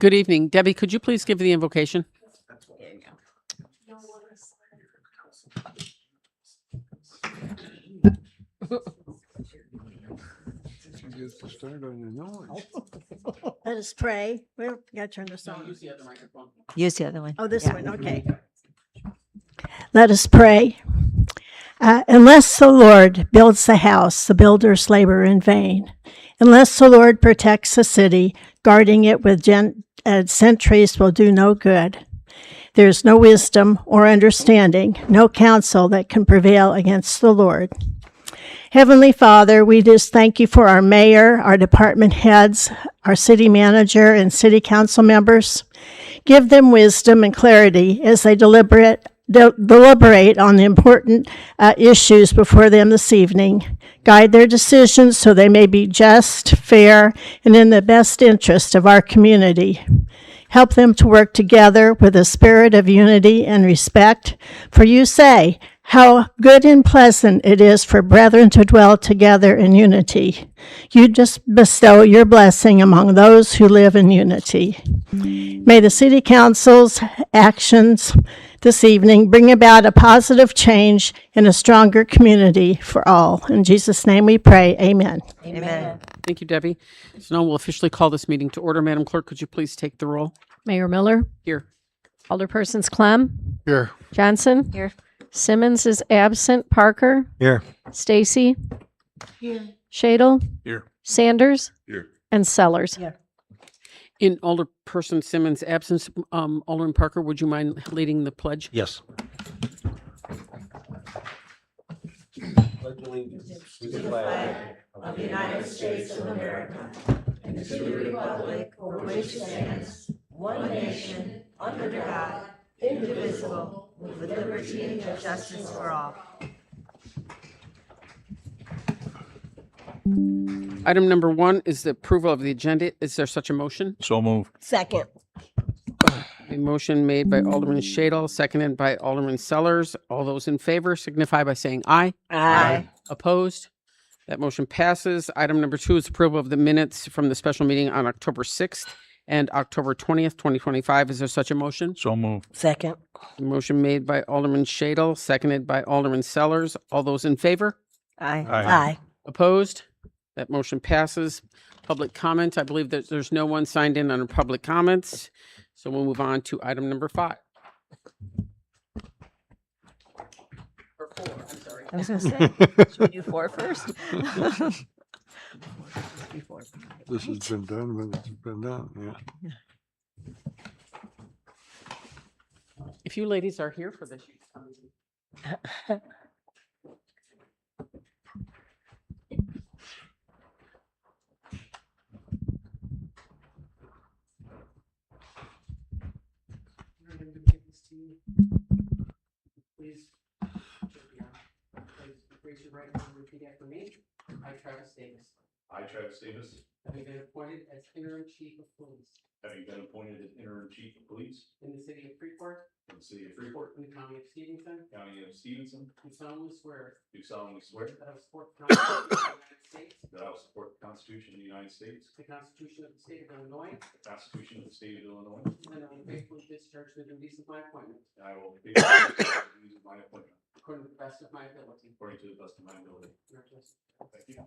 Good evening. Debbie, could you please give the invocation? Let us pray. We got to turn this on. Use the other microphone. Use the other one. Oh, this Yeah. one. Okay. Let us pray. Unless the Lord builds the house, the builders labor in vain. Unless the Lord protects the city, guarding it with sentries will do no good. There is no wisdom or understanding, no counsel that can prevail against the Lord. Heavenly Father, we just thank you for our mayor, our department heads, our city manager, and city council members. Give them wisdom and clarity as they deliberate on the important issues before them this evening. Guide their decisions so they may be just, fair, and in the best interest of our community. Help them to work together with a spirit of unity and respect. For you say, how good and pleasant it is for brethren to dwell together in unity. You just bestow your blessing among those who live in unity. May the city council's actions this evening bring about a positive change in a stronger community for all. In Jesus' name we pray. Amen. Amen. Thank you, Debbie. So now we'll officially call this meeting to order. Madam Clerk, could you please take the roll? Mayor Miller, Here. Alderpersons Clem, Here. Johnson, Here. Simmons is absent, Parker, Here. Stacy, Shadle, Here. Sanders, Here. and Sellers. Here. In Alderperson Simmons' absence, Alderman Parker, would you mind leading the pledge? Yes. Pledge allegiance to the flag of the United States of America and to the republic for which it stands, one nation, under God, indivisible, with liberty and justice for all. Item number 1 is the approval of the agenda. Is there such a motion? So moved. Second. A motion made by Alderman Shadle, seconded by Alderman Sellers. All those in favor signify by saying aye. Aye. Opposed? That motion passes. Item number 2 is approval of the minutes from the special meeting on October 6th and October 20th, 2025. Is there such a motion? So moved. Second. A motion made by Alderman Shadle, seconded by Alderman Sellers. All those in favor? Aye. Aye. Opposed? That motion passes. Public comment. I believe that there's no one signed in under public comments. So we'll move on to item number 5. Or 4, I'm sorry. I was going to say, should we do 4 first? This has been done, but it's been done, yeah. If you ladies are here for this, you can come. I'm going to give this to you. Please raise your right hand and repeat after me. I, Travis Davis, I, Travis Davis, having been appointed as interim chief of police having been appointed as interim chief of police in the city of Freeport, in the city of Freeport, in the county of Stevenson, county of Stevenson, do solemnly swear do solemnly swear that I will support the Constitution of the United States, that I will support the Constitution of the United States, the Constitution of the state of Illinois, the Constitution of the state of Illinois, and I will faithfully discharge the duties of my appointment and I will faithfully execute the duties of my appointment according to the best of my ability. according to the best of my ability. Congratulations. Thank you.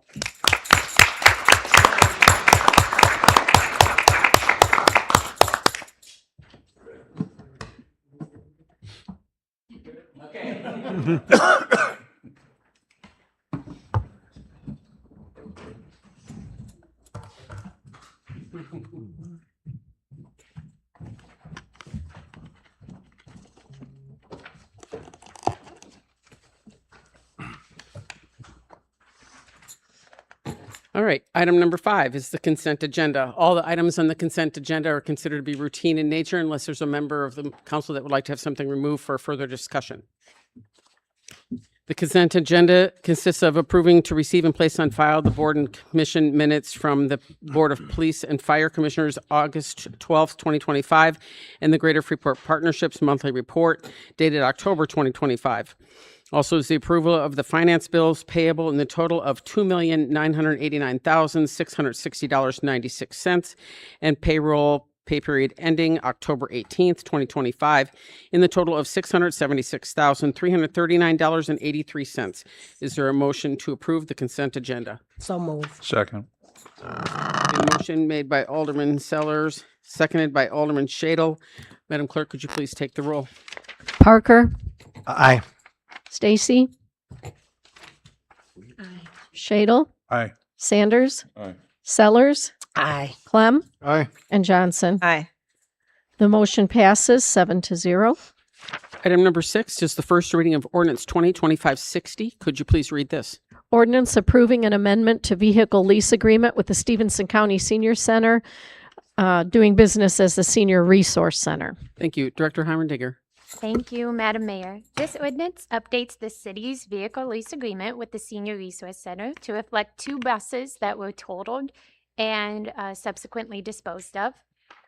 All right, item number 5 is the consent agenda. All the items on the consent agenda are considered to be routine in nature unless there's a member of the council that would like to have something removed for further discussion. The consent agenda consists of approving to receive and place on file the board and commission minutes from the Board of Police and Fire Commissioners, August 12th, 2025, and the Greater Freeport Partnerships Monthly Report dated October 2025. Also is the approval of the finance bills payable in the total of $2,989,660.96 and payroll pay period ending October 18th, 2025, in the total of $676,339.83. Is there a motion to approve the consent agenda? So moved. Second. A motion made by Alderman Sellers, seconded by Alderman Shadle. Madam Clerk, could you please take the roll? Parker, Aye. Stacy, Shadle, Aye. Sanders, Aye. Sellers, Aye. Clem, Aye. and Johnson. Aye. The motion passes 7-0. Item number 6 is the first reading of ordinance 2025-60. Could you please read this? Ordinance approving an amendment to vehicle lease agreement with the Stevenson County Senior Center, doing business as the Senior Resource Center. Thank you. Director Heimerdinger. Thank you, Madam Mayor. This ordinance updates the city's vehicle lease agreement with the Senior Resource Center to reflect 2 buses that were totaled and subsequently disposed of.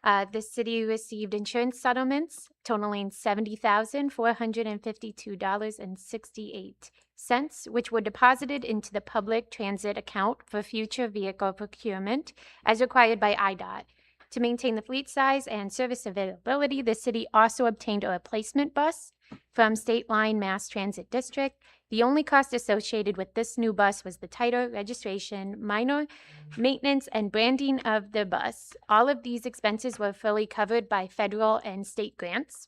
The city received insurance settlements totaling $70,452.68, which were deposited into the public transit account for future vehicle procurement as required by IDOT. To maintain the fleet size and service availability, the city also obtained a replacement bus from State Line Mass Transit District. The only cost associated with this new bus was the title, registration, minor maintenance, and branding of the bus. All of these expenses were fully covered by federal and state grants,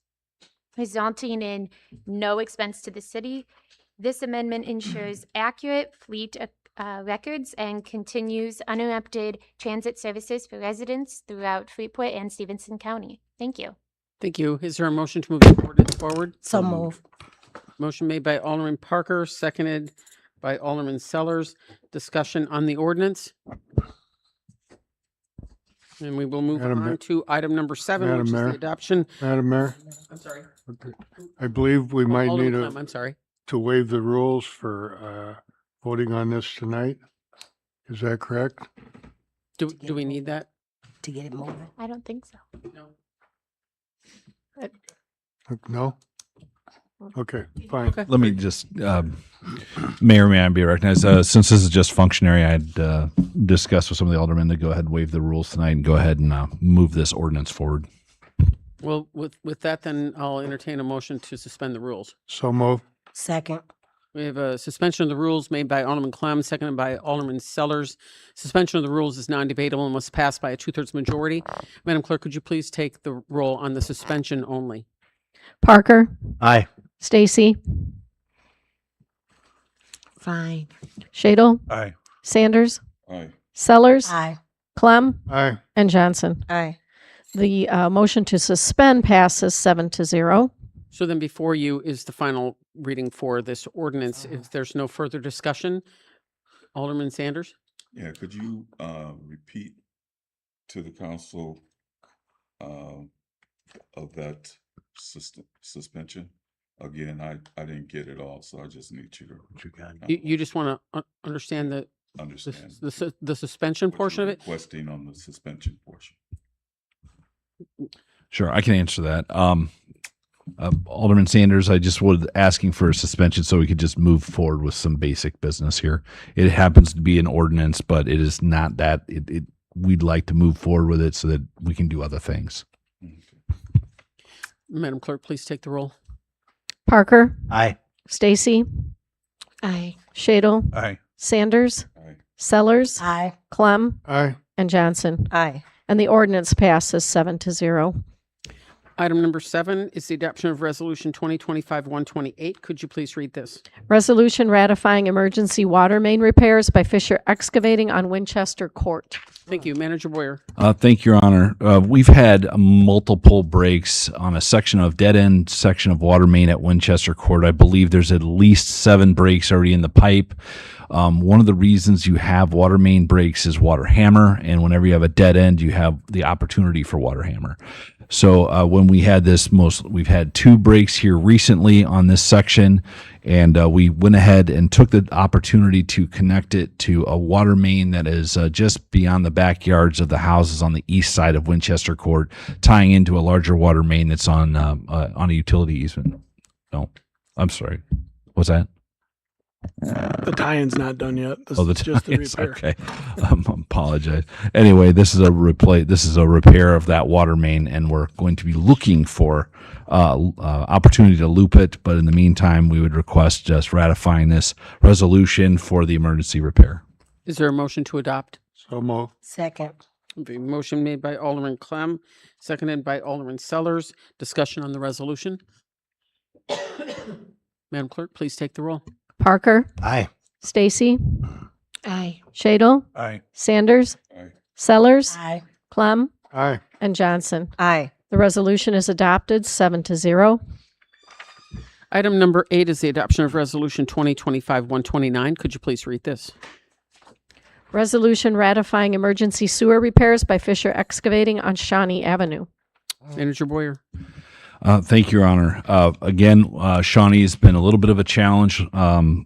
resulting in no expense to the city. This amendment ensures accurate fleet records and continues uninterrupted transit services for residents throughout Freeport and Stevenson County. Thank you. Thank you. Is there a motion to move the ordinance forward? So moved. Motion made by Alderman Parker, seconded by Alderman Sellers. Discussion on the ordinance. And we will move Madam on Ma- to item number 7, Madam which is Mayor. the adoption. Madam Mayor, I'm sorry. I believe we might Alderman need Clem, I'm sorry. to waive the rules for voting on this tonight. Is that correct? Do we need that? To get it moving. I don't think so. No. No? Okay, fine. Okay. Let me just, Mayor, may I be recognized? Since this is just functionary, I'd discuss with some of the aldermen to go ahead and waive the rules tonight and go ahead and move this ordinance forward. Well, with that, then I'll entertain a motion to suspend the rules. So move. Second. We have a suspension of the rules made by Alderman Clem, seconded by Alderman Sellers. Suspension of the rules is non-debatable and must pass by a 2/3 majority. Madam Clerk, could you please take the roll on the suspension only? Parker, Aye. Stacy, Fine. Shadle, Aye. Sanders, Aye. Sellers, Aye. Clem, Aye. and Johnson. Aye. The motion to suspend passes 7-0. So then before you is the final reading for this ordinance. If there's no further discussion, Alderman Sanders? Yeah, could you repeat to the council of that suspension? Again, I didn't get it all, so I just need you to You just want to understand the understand the suspension what portion of you're it? requesting on the suspension portion. Sure, I can answer that. Alderman Sanders, I just was asking for a suspension so we could just move forward with some basic business here. It happens to be an ordinance, but it is not that. We'd like to move forward with it so that we can do other things. Madam Clerk, please take the roll. Parker. Aye. Stacy, Aye. Shadle, Aye. Sanders, Aye. Sellers, Aye. Clem, Aye. and Johnson. Aye. And the ordinance passes 7-0. Item number 7 is the adoption of Resolution 2025-128. Could you please read this? Resolution ratifying emergency water main repairs by Fisher Excavating on Winchester Court. Thank you. Manager Boyer. Thank you, Your Honor. We've had multiple breaks on a section of dead end section of water main at Winchester Court. I believe there's at least 7 breaks already in the pipe. One of the reasons you have water main breaks is water hammer, and whenever you have a dead end, you have the opportunity for water hammer. So when we had we've had 2 breaks here recently on this section, and we went ahead and took the opportunity to connect it to a water main that is just beyond the backyards of the houses on the east side of Winchester Court, tying into a larger water main that's on a utility easement. No, I'm sorry. What's that? The tie-in's not done yet. This Oh, the is just the tie-ins, repair. okay. Apologize. Anyway, this is a repair of that water main, and we're going to be looking for opportunity to loop it. But in the meantime, we would request just ratifying this resolution for the emergency repair. Is there a motion to adopt? So moved. Second. The motion made by Alderman Clem, seconded by Alderman Sellers. Discussion on the resolution. Madam Clerk, please take the roll. Parker, Aye. Stacy, Aye. Shadle, Aye. Sanders, Aye. Sellers, Aye. Clem, Aye. and Johnson. Aye. The resolution is adopted 7-0. Item number 8 is the adoption of Resolution 2025-129. Could you please read this? Resolution ratifying emergency sewer repairs by Fisher Excavating on Shawnee Avenue. Manager Boyer. Thank you, Your Honor. Again, Shawnee has been a little bit of a challenge.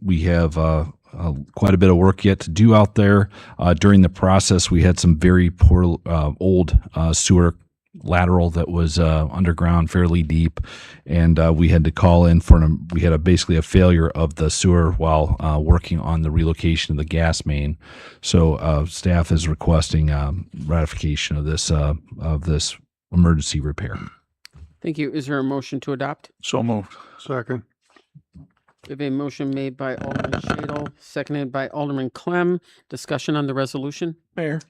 We have quite a bit of work yet to do out there. During the process, we had some very poor old sewer lateral that was underground, fairly deep, and we had to call in we had basically a failure of the sewer while working on the relocation of the gas main. So staff is requesting ratification of this emergency repair. Thank you. Is there a motion to adopt? So moved. Second. We have a motion made by Alderman Shadle, seconded by Alderman Clem. Discussion on the resolution? Mayor,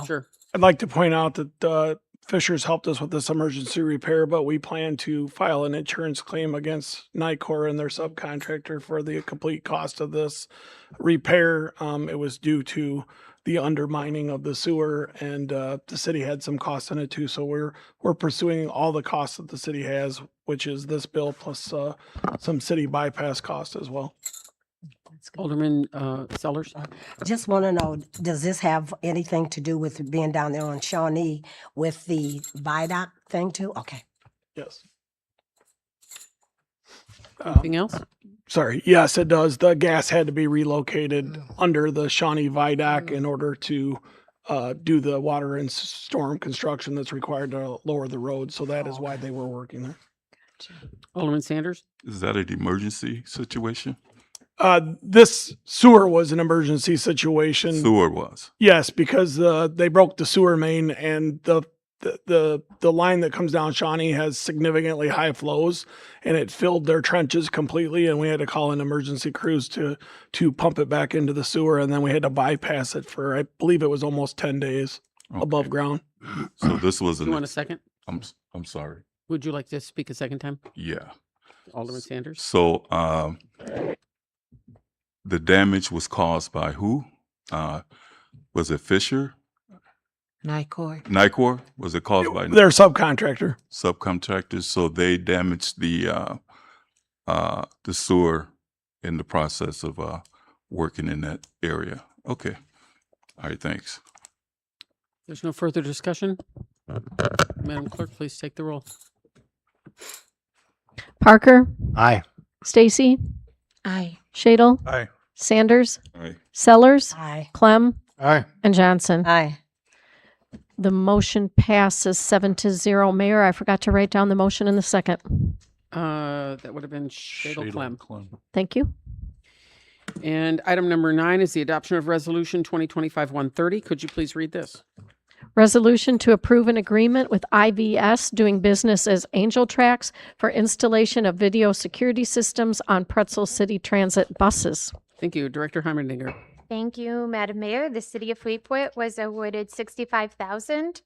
Sure. I'd like to point out that Fisher's helped us with this emergency repair, but we plan to file an insurance claim against Nicor and their subcontractor for the complete cost of this repair. It was due to the undermining of the sewer, and the city had some costs in it too. So we're pursuing all the costs that the city has, which is this bill plus some city bypass cost as well. Alderman Sellers? Just want to know, does this have anything to do with being down there on Shawnee with the viaduct thing too? Okay. Yes. Anything else? Sorry. Yes, it does. The gas had to be relocated under the Shawnee Viaduct in order to do the water and storm construction that's required to lower the road. So that is why they were working there. Alderman Sanders? Is that an emergency situation? This sewer was an emergency situation. Sewer was. Yes, because they broke the sewer main, and the line that comes down Shawnee has significantly high flows, and it filled their trenches completely, and we had to call in emergency crews to pump it back into the sewer, and then we had to bypass it for, I believe it was almost 10 days above Okay. ground. So this was You an. want a second? I'm sorry. Would you like to speak a second time? Yeah. Alderman Sanders? So the damage was caused by who? Was it Fisher? Nicor? Was it caused by Their subcontractor. subcontractors? So they damaged the sewer in the process of working in that area. Okay. All right. Thanks. There's no further discussion? Madam Clerk, please take the roll. Parker, Aye. Stacy, Aye. Shadle, Aye. Sanders, All right. Sellers, Aye. Clem, Aye. and Johnson. Aye. The motion passes 7-0. Mayor, I forgot to write down the motion in the second. That would have been Shadle Clem. Thank you. And item number 9 is the adoption of Resolution 2025-130. Could you please read this? Resolution to approve an agreement with IVS doing business as Angel Tracks for installation of video security systems on Pretzel City Transit buses. Thank you. Director Heimerdinger. Thank you, Madam Mayor. The City of Freeport was awarded $65,000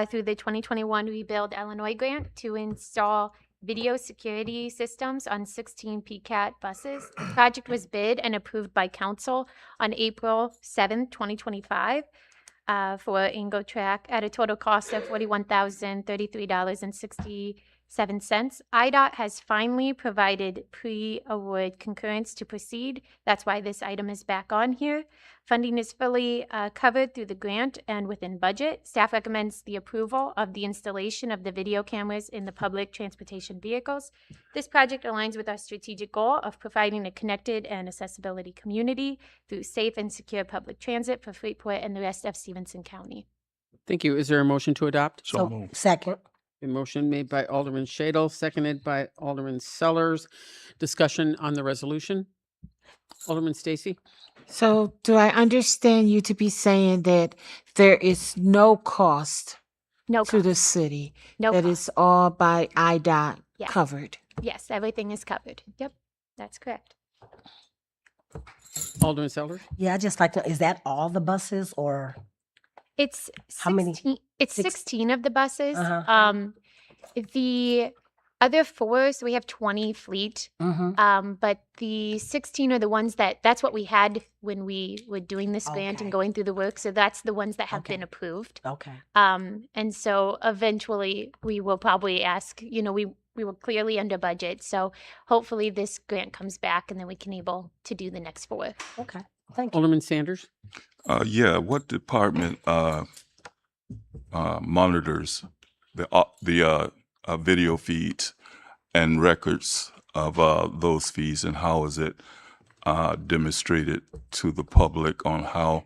through the 2021 Rebuild Illinois grant to install video security systems on 16 PCAT buses. The project was bid and approved by council on April 7, 2025 for Ingotrack at a total cost of $41,033.67. IDOT has finally provided pre-award concurrence to proceed. That's why this item is back on here. Funding is fully covered through the grant and within budget. Staff recommends the approval of the installation of the video cameras in the public transportation vehicles. This project aligns with our strategic goal of providing a connected and accessibility community through safe and secure public transit for Freeport and the rest of Stevenson County. Thank you. Is there a motion to adopt? So second. A motion made by Alderman Shadle, seconded by Alderman Sellers. Discussion on the resolution? Alderman Stacy? So do I understand you to be saying that there is no cost No to the cost. city? No That cost. is all by IDOT Yes. covered? Yes, everything is covered. Yep, that's correct. Alderman Sellers? Yeah, I just like to, is that all the buses or? It's How many? 16, it's Six- 16 of the buses. Uh-huh. The other 4, so we have 20 fleet. But the 16 are the ones that's what we had when we were doing this grant and Okay. going through the work. So that's the ones that have Okay. been approved. Okay. And so eventually we will probably ask, we were clearly under budget. So hopefully this grant comes back and then we can able to do the next 4. Okay. Thank you. Alderman Sanders? Yeah, what department monitors the video feeds and records of those fees, and how is it demonstrated to the public on how?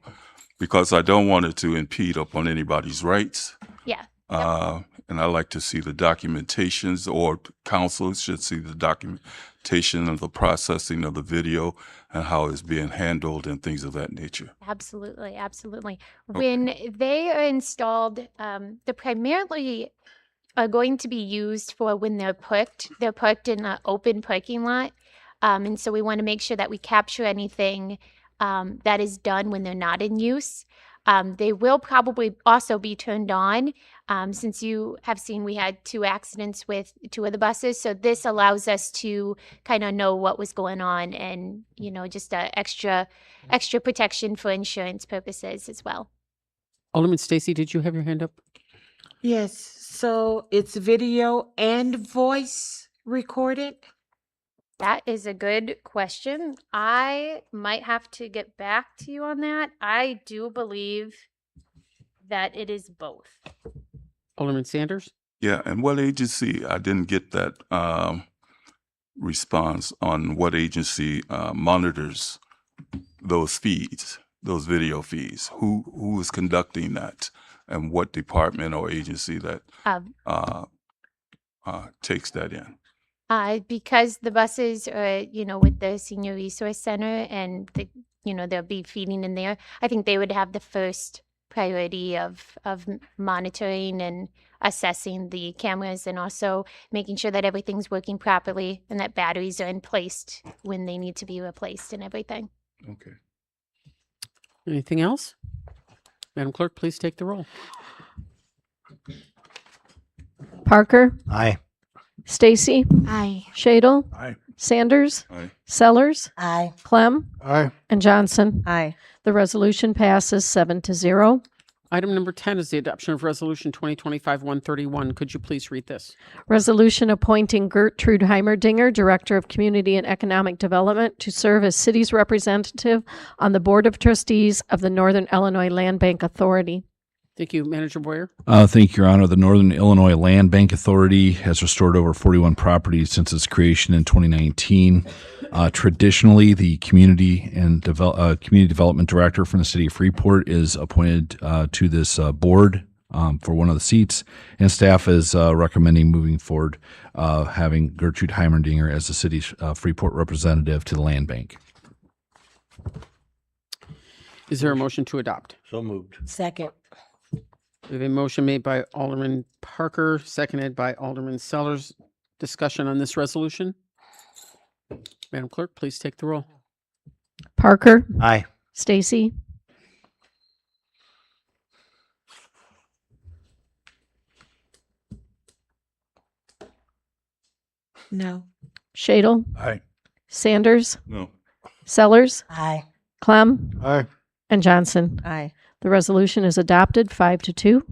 Because I don't want it to impede upon anybody's rights. Yeah. And I like to see the documentations, or council should see the documentation of the processing of the video and how it's being handled and things of that nature. Absolutely, absolutely. When they are installed, they're primarily are going to be used for when they're parked. They're parked in an open parking lot. And so we want to make sure that we capture anything that is done when they're not in use. They will probably also be turned on. Since you have seen, we had 2 accidents with 2 of the buses. So this allows us to kind of know what was going on and, just extra protection for insurance purposes as well. Alderman Stacy, did you have your hand up? Yes, so it's video and voice recorded? That is a good question. I might have to get back to you on that. I do believe that it is both. Alderman Sanders? Yeah, and what agency? I didn't get that response on what agency monitors those feeds, those video feeds. Who is conducting that, and what department or agency that takes that in? Because the buses are, with the Senior Resource Center and they'll be feeding in there. I think they would have the first priority of monitoring and assessing the cameras, and also making sure that everything's working properly and that batteries are in place when they need to be replaced and everything. Okay. Anything else? Madam Clerk, please take the roll. Parker, Aye. Stacy, Aye. Shadle, Aye. Sanders, Aye. Sellers, Aye. Clem, Aye. and Johnson. Aye. The resolution passes 7-0. Item number 10 is the adoption of Resolution 2025-131. Could you please read this? Resolution appointing Gertrude Heimerdinger, Director of Community and Economic Development, to serve as city's representative on the Board of Trustees of the Northern Illinois Land Bank Authority. Thank you. Manager Boyer? Thank you, Your Honor. The Northern Illinois Land Bank Authority has restored over 41 properties since its creation in 2019. Traditionally, the community development director from the city of Freeport is appointed to this board for one of the seats, and staff is recommending moving forward, having Gertrude Heimerdinger as the city's Freeport representative to the land bank. Is there a motion to adopt? So moved. Second. We have a motion made by Alderman Parker, seconded by Alderman Sellers. Discussion on this resolution? Madam Clerk, please take the roll. Parker, Aye. Stacy, No. Shadle, Aye. Sanders, No. Sellers, Aye. Clem, Aye. and Johnson. Aye. The resolution is adopted 5-2.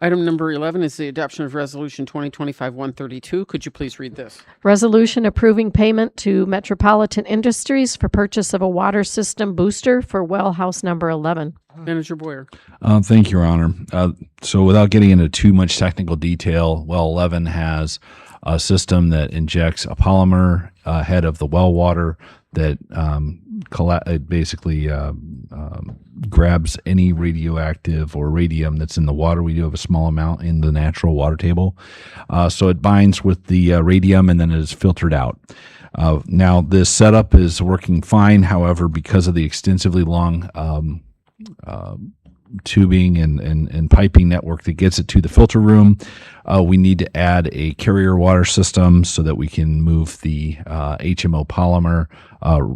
Item number 11 is the adoption of Resolution 2025-132. Could you please read this? Resolution approving payment to Metropolitan Industries for purchase of a water system booster for Wellhouse number 11. Manager Boyer? Thank you, Your Honor. So without getting into too much technical detail, Well 11 has a system that injects a polymer ahead of the well water that it basically grabs any radioactive or radium that's in the water. We do have a small amount in the natural water table. So it binds with the radium and then it is filtered out. Now, this setup is working fine. However, because of the extensively long tubing and piping network that gets it to the filter room, we need to add a carrier water system so that we can move the HMO polymer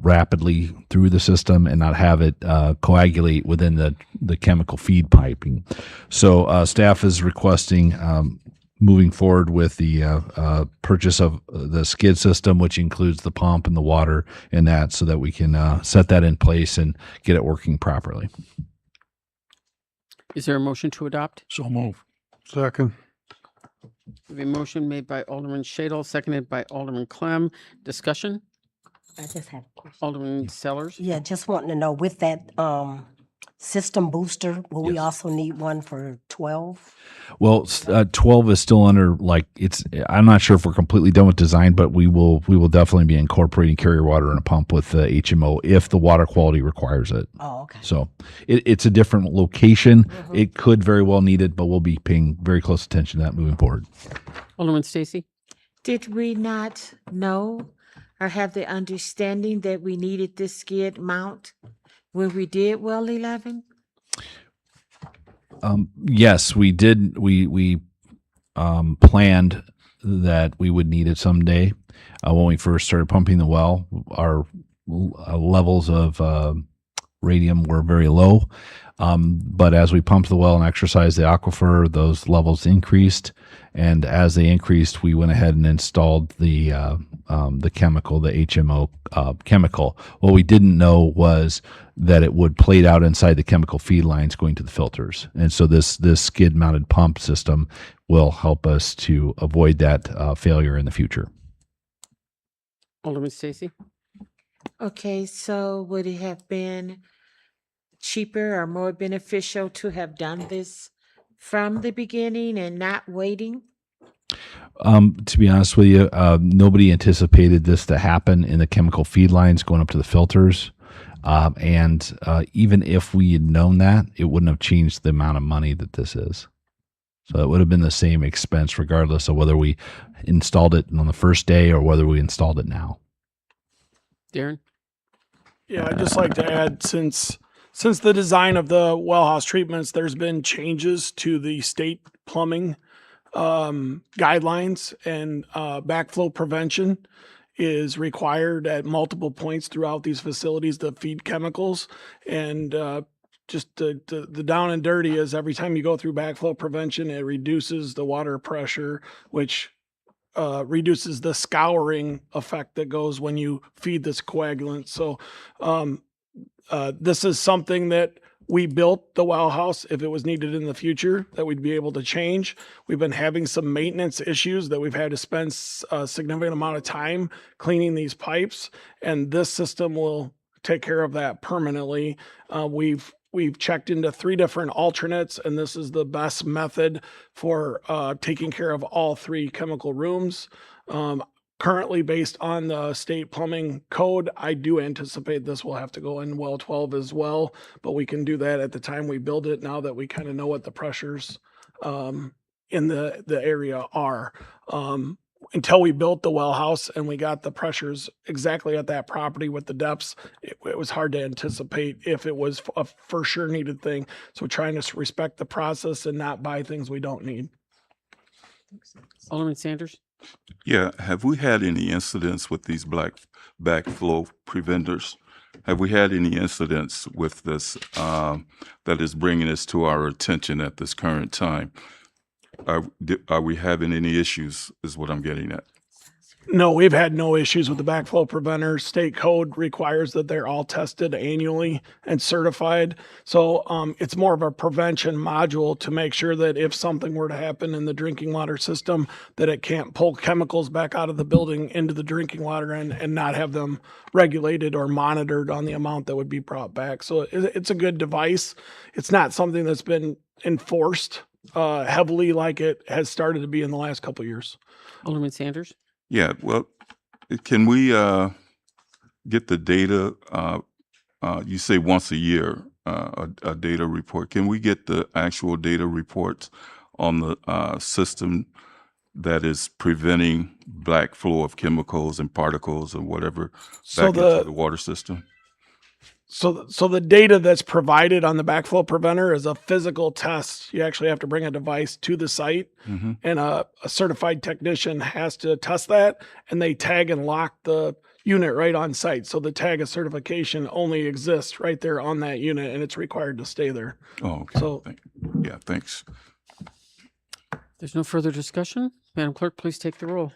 rapidly through the system and not have it coagulate within the chemical feed piping. So staff is requesting moving forward with the purchase of the skid system, which includes the pump and the water and that, so that we can set that in place and get it working properly. Is there a motion to adopt? So move. Second. We have a motion made by Alderman Shadle, seconded by Alderman Clem. Discussion? I just have a question. Alderman Sellers? Yeah, just wanting to know with that system booster, will we Yes. also need one for 12? Well, 12 is still under I'm not sure if we're completely done with design, but we will definitely be incorporating carrier water and a pump with the HMO if the water quality requires it. Oh, okay. So it's a different location. It could very well need it, but we'll be paying very close attention to that moving forward. Alderman Stacy? Did we not know or have the understanding that we needed this skid mount when we did well 11? Yes, we did. We planned that we would need it someday. When we first started pumping the well, our levels of radium were very low. But as we pumped the well and exercised the aquifer, those levels increased. And as they increased, we went ahead and installed the chemical, the HMO chemical. What we didn't know was that it would plate out inside the chemical feed lines going to the filters. And so this skid-mounted pump system will help us to avoid that failure in the future. Alderman Stacy? Okay, so would it have been cheaper or more beneficial to have done this from the beginning and not waiting? To be honest with you, nobody anticipated this to happen in the chemical feed lines going up to the filters. And even if we had known that, it wouldn't have changed the amount of money that this is. So it would have been the same expense regardless of whether we installed it on the first day or whether we installed it now. Darren? Yeah, I'd just like to add, since the design of the Wellhouse treatments, there's been changes to the state plumbing guidelines, and backflow prevention is required at multiple points throughout these facilities to feed chemicals. And just the down and dirty is every time you go through backflow prevention, it reduces the water pressure, which reduces the scouring effect that goes when you feed this coagulant. So this is something that we built the Wellhouse if it was needed in the future that we'd be able to change. We've been having some maintenance issues that we've had to spend a significant amount of time cleaning these pipes, and this system will take care of that permanently. We've checked into 3 different alternates, and this is the best method for taking care of all 3 chemical rooms. Currently, based on the state plumbing code, I do anticipate this will have to go in well 12 as well, but we can do that at the time we build it, now that we kind of know what the pressures in the area are. Until we built the Wellhouse and we got the pressures exactly at that property with the depths, it was hard to anticipate if it was a for sure needed thing. So trying to respect the process and not buy things we don't need. Alderman Sanders? Yeah, have we had any incidents with these backflow preventers? Have we had any incidents with this that is bringing this to our attention at this current time? Are we having any issues is what I'm getting at. No, we've had no issues with the backflow preventers. State code requires that they're all tested annually and certified. So it's more of a prevention module to make sure that if something were to happen in the drinking water system, that it can't pull chemicals back out of the building into the drinking water and not have them regulated or monitored on the amount that would be brought back. So it's a good device. It's not something that's been enforced heavily like it has started to be in the last couple of years. Alderman Sanders? Yeah, well, can we get the data you say once a year, a data report. Can we get the actual data reports on the system that is preventing black flow of chemicals and particles and whatever So back into the the water system? So the data that's provided on the backflow preventer is a physical test. You actually have to bring a device to the site, Mm-hmm. and a certified technician has to test that, and they tag and lock the unit right on site. So the tag of certification only exists right there on that unit, and it's required to stay there. Oh, okay. So Yeah, thanks. There's no further discussion. Madam Clerk, please take the roll.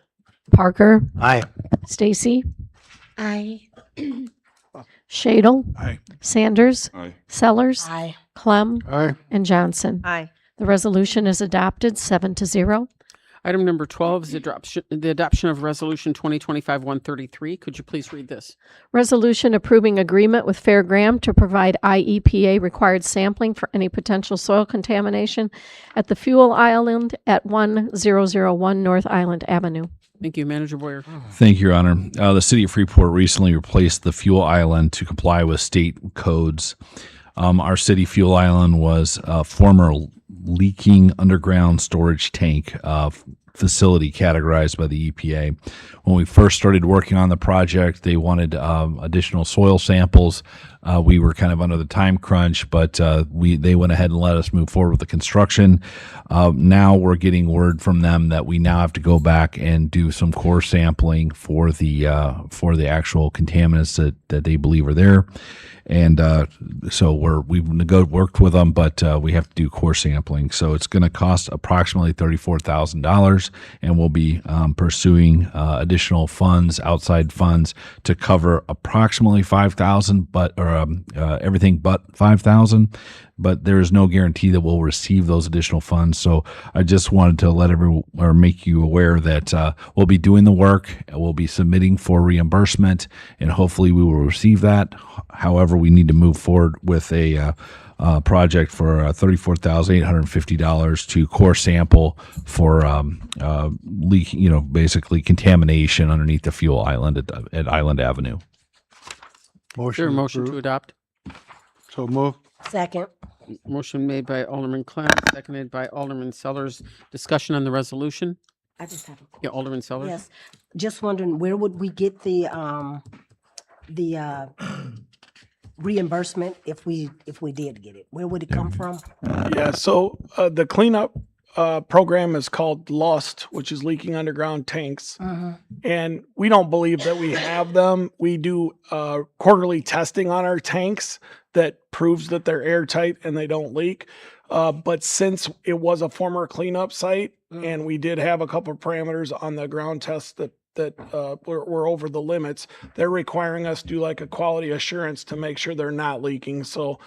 Parker, Aye. Stacy, Aye. Shadle, Aye. Sanders, Aye. Sellers, Aye. Clem, Aye. and Johnson. Aye. The resolution is adopted 7-0. Item number 12 is the adoption of Resolution 2025-133. Could you please read this? Resolution approving agreement with Fairgram to provide IEPA required sampling for any potential soil contamination at the fuel island at 1001 North Island Avenue. Thank you, Manager Boyer. Thank you, Your Honor. The city of Freeport recently replaced the fuel island to comply with state codes. Our city fuel island was a former leaking underground storage tank facility categorized by the EPA. When we first started working on the project, they wanted additional soil samples. We were kind of under the time crunch, but they went ahead and let us move forward with the construction. Now we're getting word from them that we now have to go back and do some core sampling for the actual contaminants that they believe are there. And so we've worked with them, but we have to do core sampling. So it's going to cost approximately $34,000, and we'll be pursuing additional funds, outside funds, to cover approximately $5,000, everything but $5,000. But there is no guarantee that we'll receive those additional funds. So I just wanted to make you aware that we'll be doing the work, we'll be submitting for reimbursement, and hopefully we will receive that. However, we need to move forward with a project for $34,850 to core sample for leak, basically contamination underneath the fuel island at Island Avenue. Is there a motion to adopt? So move. Second. Motion made by Alderman Clem, seconded by Alderman Sellers. Discussion on the resolution? I just have a Yeah, Alderman Sellers. Yes. Just wondering, where would we get the reimbursement if we did get it? Where would it come from? yeah, so the cleanup program is called LUST, which is leaking underground tanks. And we don't believe that we have them. We do quarterly testing on our tanks that proves that they're airtight and they don't leak. But since it was a former cleanup site and we did have a couple of parameters on the ground tests that were over the limits, they're requiring us to do like a quality assurance to make sure they're not leaking. So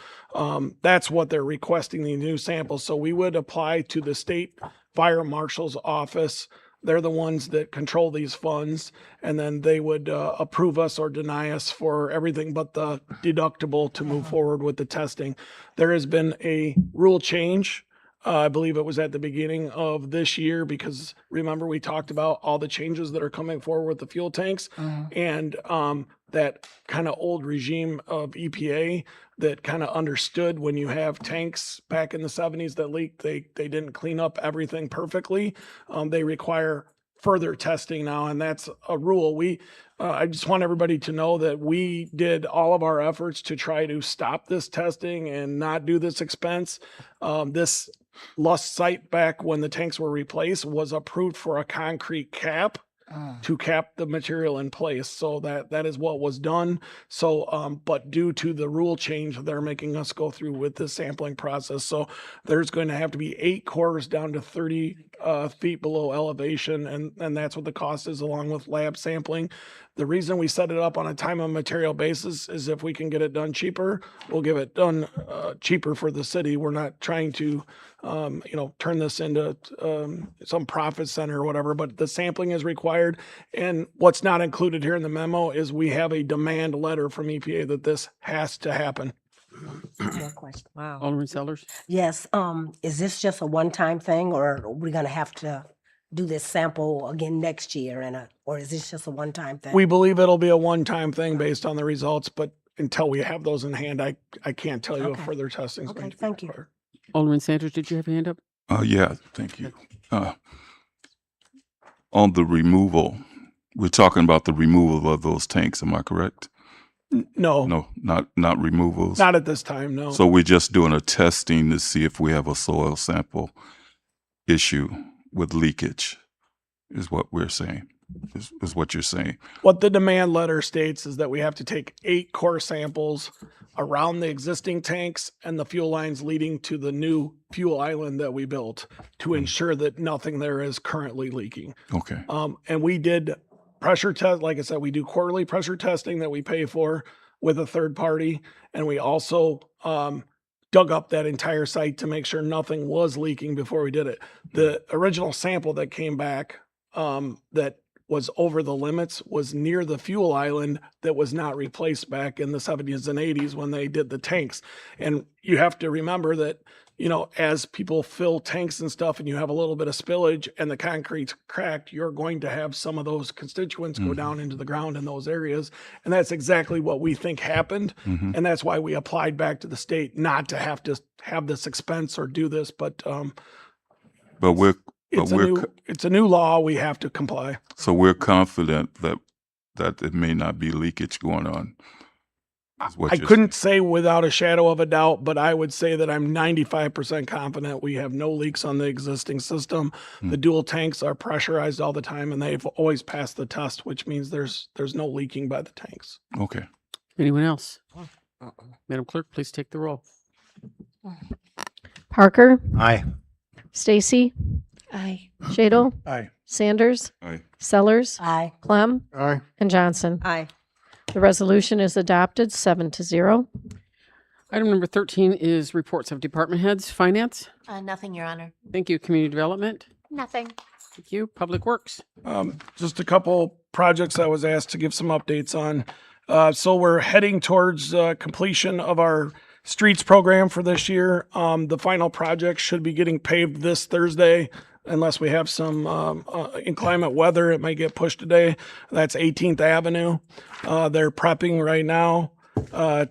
that's what they're requesting, the new samples. So we would apply to the state fire marshal's office. They're the ones that control these funds, and then they would approve us or deny us for everything but the deductible to move forward with the testing. There has been a rule change. I believe it was at the beginning of this year, because remember we talked about all the changes that are coming forward with the fuel tanks, and that kind of old regime of EPA that kind of understood when you have tanks back in the 70s that leaked, they didn't clean up everything perfectly. They require further testing now, and that's a rule. I just want everybody to know that we did all of our efforts to try to stop this testing and not do this expense. This LUST site, back when the tanks were replaced, was approved for a concrete cap to cap the material in place. So that is what was done. So, but due to the rule change, they're making us go through with the sampling process. So there's going to have to be 8 cores down to 30 feet below elevation. And that's what the cost is, along with lab sampling. The reason we set it up on a time and material basis is if we can get it done cheaper, we'll give it done cheaper for the city. We're not trying to, turn this into some profit center or whatever, but the sampling is required. And what's not included here in the memo is we have a demand letter from EPA that this has to happen. More question. Wow. Alderman Sellers. Yes. Is this just a one-time thing, or are we gonna have to do this sample again next year, or is this just a one-time thing? We believe it'll be a one-time thing based on the results, but until we have those in hand, I can't tell you if Okay. further testing is Okay, going to be thank you. required. Alderman Sanders, did you have your hand up? Yeah, thank you. On the removal, we're talking about the removal of those tanks, am I correct? No, No, not removals. not at this time, no. So we're just doing a testing to see if we have a soil sample issue with leakage, is what we're saying, is what you're saying. What the demand letter states is that we have to take 8 core samples around the existing tanks and the fuel lines leading to the new fuel island that we built to ensure that nothing there is currently leaking. Okay. And we did pressure test. Like I said, we do quarterly pressure testing that we pay for with a third party. And we also dug up that entire site to make sure nothing was leaking before we did it. The original sample that came back that was over the limits was near the fuel island that was not replaced back in the 70s and 80s when they did the tanks. And you have to remember that, you know, as people fill tanks and stuff and you have a little bit of spillage and the concrete's cracked, you're going to have some of those constituents go down into the ground in those areas. And that's exactly what we think happened. And that's why we applied back to the state not to have this expense or do this, but it's a new law. We have to comply. So we're confident that it may not be leakage going on. I couldn't say without a shadow of a doubt, but I would say that I'm 95% confident we have no leaks on the existing system. The dual tanks are pressurized all the time and they've always passed the test, which means there's no leaking by the tanks. Okay. Anyone else? Madam Clerk, please take the roll. Parker, Aye. Stacy, Aye. Shadle, Aye. Sanders, Aye. Sellers, Aye. Clem, Aye. and Johnson. Aye. The resolution is adopted 7-0. Item number 13 is reports of department heads. Finance? Nothing, Your Honor. Thank you. Community Development? Nothing. Thank you. Public Works? Just a couple projects I was asked to give some updates on. So we're heading towards completion of our streets program for this year. The final project should be getting paved this Thursday, unless we have some inclement weather. It might get pushed today. That's 18th Avenue. They're prepping right now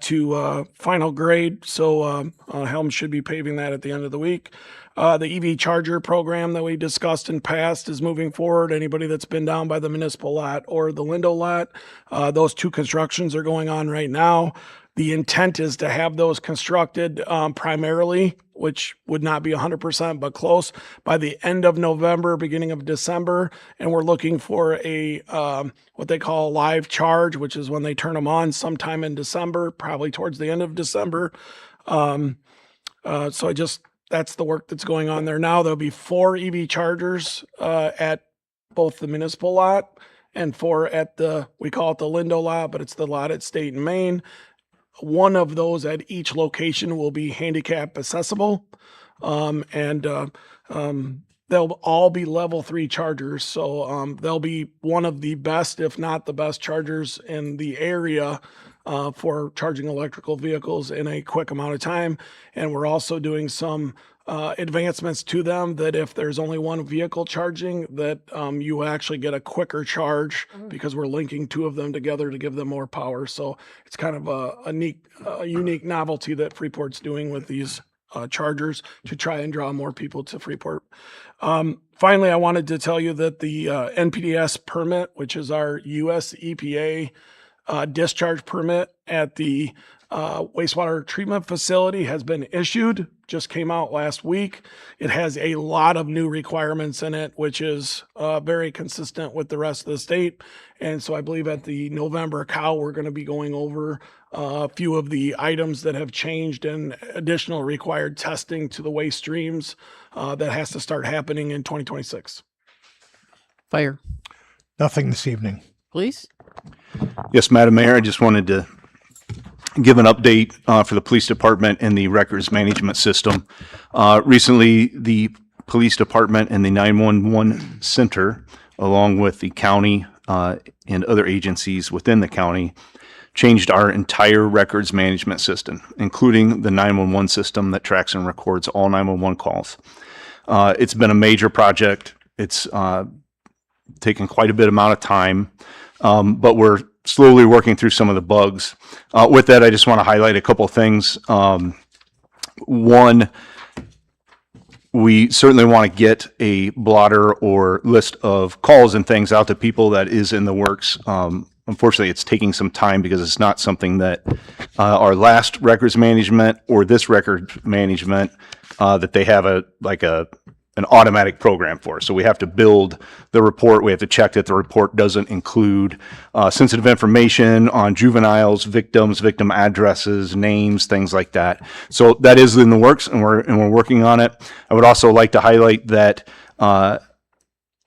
to final grade. So Helms should be paving that at the end of the week. The EV charger program that we discussed in past is moving forward. Anybody that's been down by the municipal lot or the Lindo lot, those 2 constructions are going on right now. The intent is to have those constructed primarily, which would not be 100%, but close, by the end of November, beginning of December. And we're looking for a what they call a live charge, which is when they turn them on sometime in December, probably towards the end of December. That's the work that's going on there now. There'll be 4 EV chargers at both the municipal lot and 4 at we call it the Lindo lot, but it's the lot at State and Main. One of those at each location will be handicap accessible. They'll all be level 3 chargers. So they'll be one of the best, if not the best chargers in the area for charging electrical vehicles in a quick amount of time. And we're also doing some advancements to them that if there's only one vehicle charging, that you actually get a quicker charge because we're linking 2 of them together to give them more power. So it's kind of a unique novelty that Freeport's doing with these chargers to try and draw more people to Freeport. Finally, I wanted to tell you that the NPDES permit, which is our US EPA discharge permit at the wastewater treatment facility, has been issued, just came out last week. It has a lot of new requirements in it, which is very consistent with the rest of the state. And so I believe at the November COW, we're going to be going over a few of the items that have changed and additional required testing to the waste streams that has to start happening in 2026. Fire? Nothing this evening. Police? Yes, Madam Mayor, I just wanted to give an update for the police department and the records management system. Recently, the police department and the 911 center, along with the county and other agencies within the county, changed our entire records management system, including the 911 system that tracks and records all 911 calls. It's been a major project. It's taken quite a bit amount of time, but we're slowly working through some of the bugs. With that, I just want to highlight a couple things. One, we certainly want to get a blotter or list of calls and things out to people that is in the works. Unfortunately, it's taking some time because it's not something that our last records management or this record management that they have an automatic program for. So we have to build the report. We have to check that the report doesn't include sensitive information on juveniles, victims, victim addresses, names, things like that. So that is in the works, and we're working on it. I would also like to highlight that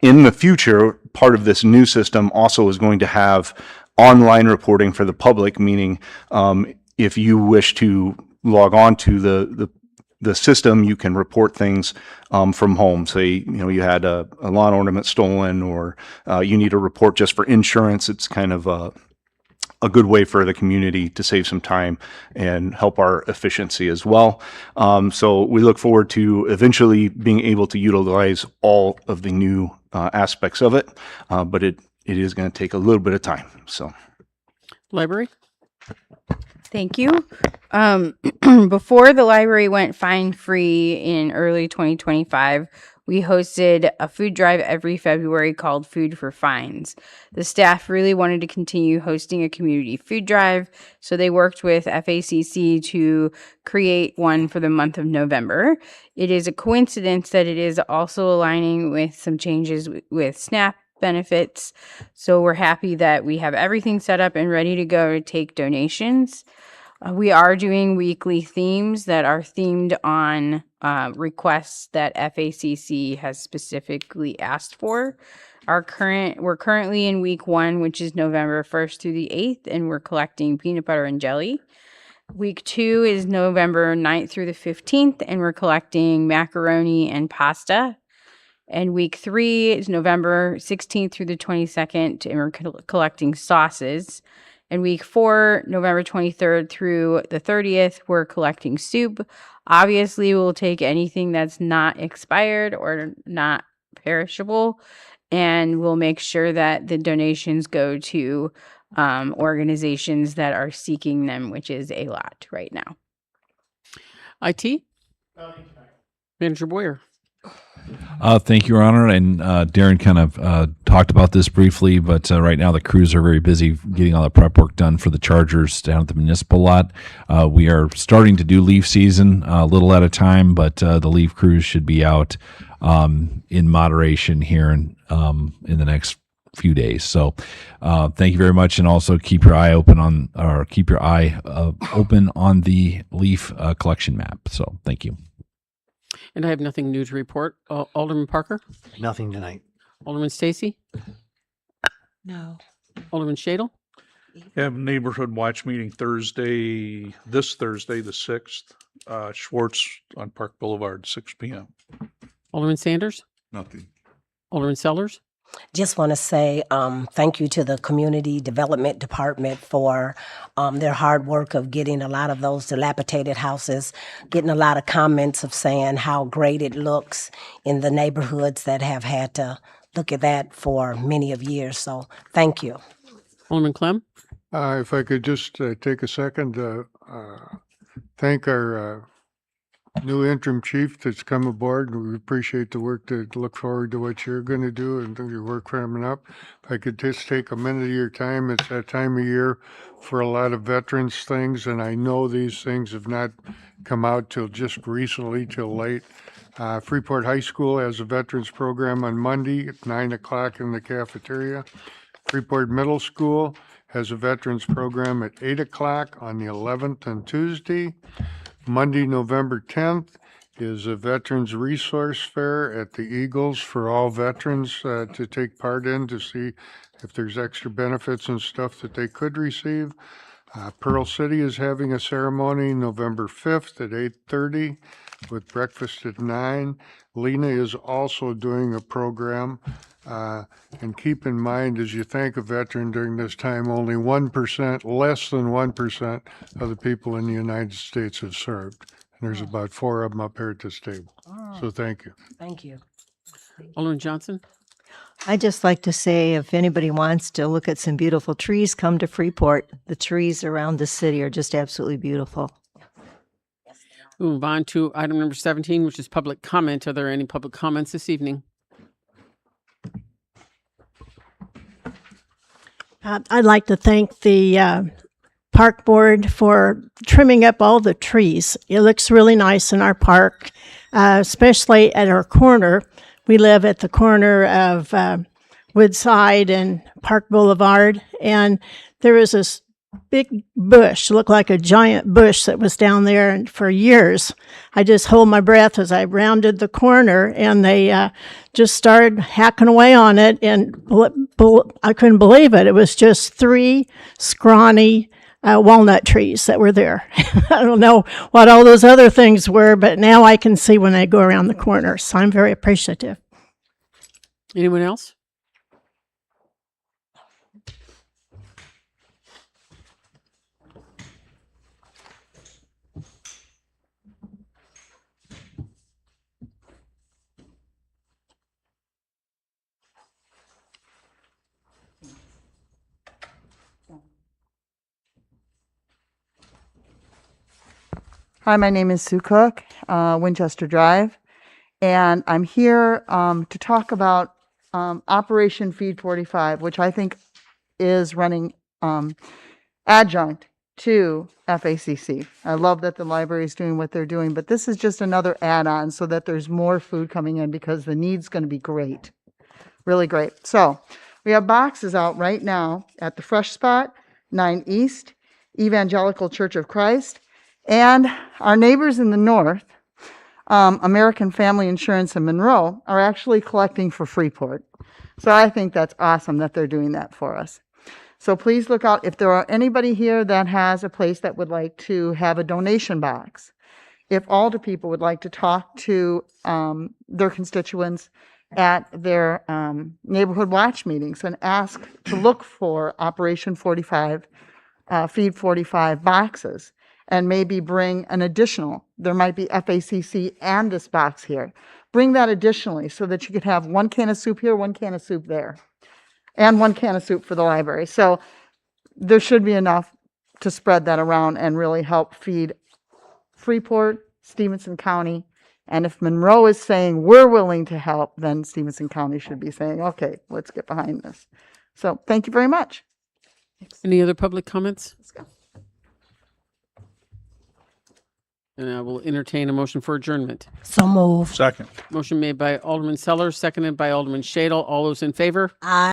in the future, part of this new system also is going to have online reporting for the public, meaning if you wish to log on to the system, you can report things from home. Say, you had a lawn ornament stolen, or you need a report just for insurance. It's kind of a good way for the community to save some time and help our efficiency as well. So we look forward to eventually being able to utilize all of the new aspects of it, but it is going to take a little bit of time. So, Library? Thank you. Before the library went fine-free in early 2025, we hosted a food drive every February called Food for Fines. The staff really wanted to continue hosting a community food drive, so they worked with FACC to create one for the month of November. It is a coincidence that it is also aligning with some changes with SNAP benefits, so we're happy that we have everything set up and ready to go to take donations. We are doing weekly themes that are themed on requests that FACC has specifically asked for. We're currently in week 1, which is November 1st through the 8th, and we're collecting peanut butter and jelly. Week 2 is November 9th through the 15th, and we're collecting macaroni and pasta. And week 3 is November 16th through the 22nd, and we're collecting sauces. And week 4, November 23rd through the 30th, we're collecting soup. Obviously, we'll take anything that's not expired or not perishable, and we'll make sure that the donations go to organizations that are seeking them, which is a lot right now. IT? Manager Boyer? Thank you, Your Honor. And Darren kind of talked about this briefly, but right now the crews are very busy getting all the prep work done for the Chargers down at the municipal lot. We are starting to do leaf season a little at a time, but the leaf crews should be out in moderation here in the next few days. So thank you very much, and also keep your eye open on the leaf collection map. So thank you. And I have nothing new to report. Alderman Parker? Nothing tonight. Alderman Stacy? No. Alderman Shadle? Have neighborhood watch meeting this Thursday, the 6th, Schwartz on Park Boulevard, 6 p.m. Alderman Sanders? Nothing. Alderman Sellers? Just want to say thank you to the Community Development Department for their hard work of getting a lot of those dilapidated houses, getting a lot of comments of saying how great it looks in the neighborhoods that have had to look at that for many of years. So thank you. Alderman Clem? If I could just take a second to thank our new interim chief that's come aboard. We appreciate the work, to look forward to what you're going to do and your work coming up. If I could just take a minute of your time, it's that time of year for a lot of veterans things, and I know these things have not come out till just recently, till late. Freeport High School has a veterans program on Monday at 9 o'clock in the cafeteria. Freeport Middle School has a veterans program at 8 o'clock on the 11th and Tuesday. Monday, November 10th is a Veterans Resource Fair at the Eagles for all veterans to take part in, to see if there's extra benefits and stuff that they could receive. Pearl City is having a ceremony November 5th at 8:30 with breakfast at 9. Lena is also doing a program. And keep in mind, as you thank a veteran during this time, only 1%, less than 1% of the people in the United States have served. And there's about 4 of them up here at this table. So thank you. Thank you. Alderman Johnson? I'd just like to say if anybody wants to look at some beautiful trees, come to Freeport. The trees around the city are just absolutely beautiful. We'll move on to item number 17, which is public comment. Are there any public comments this evening? I'd like to thank the park board for trimming up all the trees. It looks really nice in our park, especially at our corner. We live at the corner of Woodside and Park Boulevard, and there was this big bush, looked like a giant bush that was down there, and for years I just hold my breath as I rounded the corner, and they just started hacking away on it, and I couldn't believe it. It was just 3 scrawny walnut trees that were there. I don't know what all those other things were, but now I can see when I go around the corner, so I'm very appreciative. Anyone else? Hi, my name is Sue Cook, Winchester Drive, and I'm here to talk about Operation Feed 45, which I think is running adjunct to FACC. I love that the library is doing what they're doing, but this is just another add-on so that there's more food coming in because the need's going to be great, really great. So we have boxes out right now at the Fresh Spot, 9 East, Evangelical Church of Christ, and our neighbors in the north, American Family Insurance in Monroe, are actually collecting for Freeport. So I think that's awesome that they're doing that for us. So please look out if there are anybody here that has a place that would like to have a donation box. If all the people would like to talk to their constituents at their neighborhood watch meetings and ask to look for Operation 45, Feed 45 boxes, and maybe bring an additional, there might be FACC and this box here. Bring that additionally so that you could have 1 can of soup here, 1 can of soup there, and 1 can of soup for the library. So there should be enough to spread that around and really help feed Freeport, Stevenson County. And if Monroe is saying we're willing to help, then Stevenson County should be saying, okay, let's get behind this. So thank you very much. Any other public comments? Let's go. And I will entertain a motion for adjournment. So moved. Second. Motion made by Alderman Sellers, seconded by Alderman Shadle. All those in favor? Aye.